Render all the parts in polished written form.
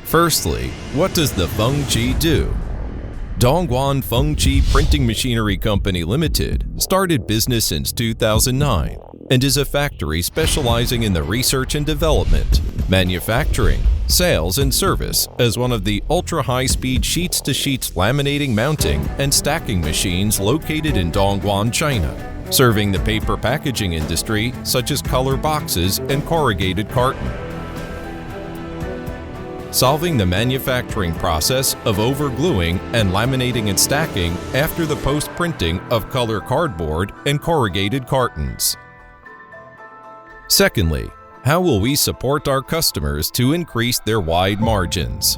Firstly, what does the Fengchi do? Dongguan Fengchi Printing Machinery Company Limited started business since 2009 and is a factory specializing in the research and development, manufacturing, sales, and service as one of the ultra-high-speed sheets-to-sheets laminating, mounting, and stacking machines located in Dongguan, China, serving the paper packaging industry such as color boxes and corrugated carton. Solving the manufacturing process of overgluing and laminating and stacking after the post-printing of color cardboard and corrugated cartons. Secondly, how will we support our customers to increase their wide margins?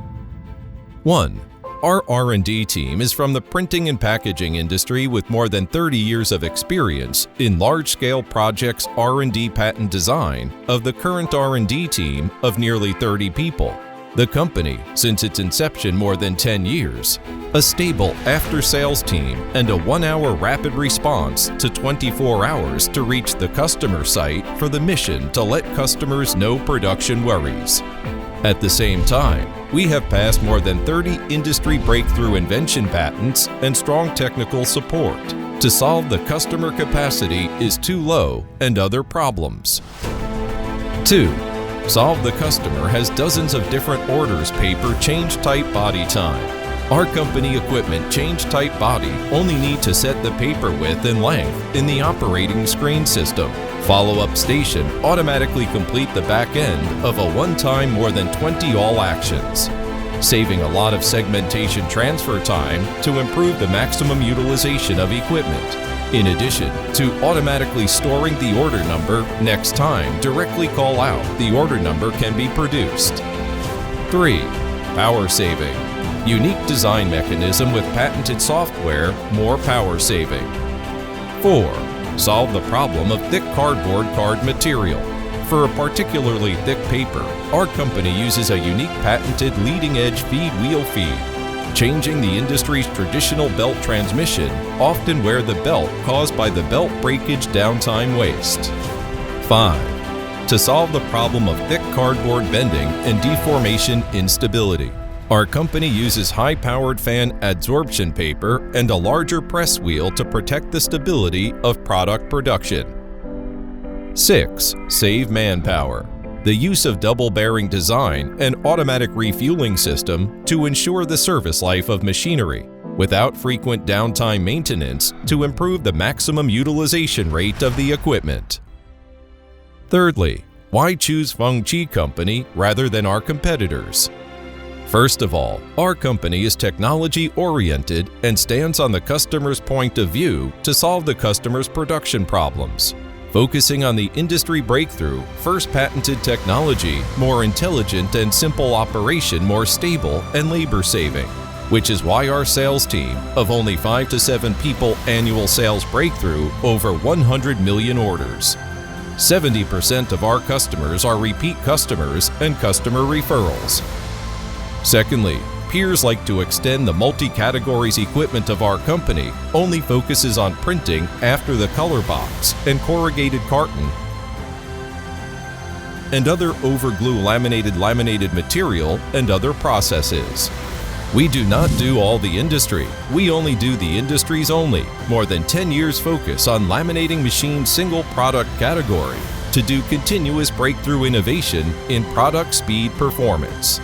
1. Our R&D team is from the printing and packaging industry with more than 30 years of experience in large-scale projects R&D patent design of the current R&D team of nearly 30 people. The company, since its inception more than 10 years, a stable after-sales team, and a 1-hour rapid response to 24 hours to reach the customer site for the mission to let customers know production worries. At the same time, we have passed more than 30 industry breakthrough invention patents and strong technical support to solve the customer capacity is too low and other problems. 2. Solve the customer has dozens of different orders paper change type body time. Our company equipment change type body only need to set the paper width and length in the operating screen system. Follow-up station automatically complete the back end of a one-time more than 20 all actions, saving a lot of segmentation transfer time to improve the maximum utilization of equipment. In addition to automatically storing the order number, next time directly call out, the order number can be produced. 3. Power saving. Unique design mechanism with patented software, more power saving. 4. Solve the problem of thick cardboard card material. For a particularly thick paper, our company uses a unique patented leading-edge feed wheel feed, changing the industry's traditional belt transmission, often wear the belt caused by the belt breakage downtime waste. 5. To solve the problem of thick cardboard bending and deformation instability, our company uses high-powered fan adsorption paper and a larger press wheel to protect the stability of product production. 6. Save manpower. The use of double bearing design and automatic refueling system to ensure the service life of machinery without frequent downtime maintenance to improve the maximum utilization rate of the equipment. Thirdly, why choose Fengchi Company rather than our competitors? First of all, our company is technology-oriented and stands on the customer's point of view to solve the customer's production problems, focusing on the industry breakthrough, first patented technology, more intelligent and simple operation, more stable and labor-saving, which is why our sales team of only 5 to 7 people annual sales breakthrough over 100 million orders. 70% of our customers are repeat customers and customer referrals. Secondly, peers like to extend the multi-categories equipment of our company only focuses on printing after the color box and corrugated carton and other overglue laminated material and other processes. We do not do all the industry, we only do the industries only. More than 10 years focus on laminating machine single product category to do continuous breakthrough innovation in product speed performance.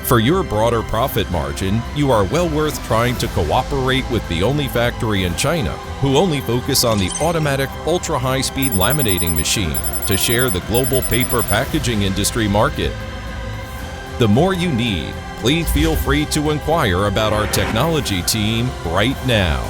For your broader profit margin, you are well worth trying to cooperate with the only factory in China who only focus on the automatic ultra-high-speed laminating machine to share the global paper packaging industry market. The more you need, please feel free to inquire about our technology team right now.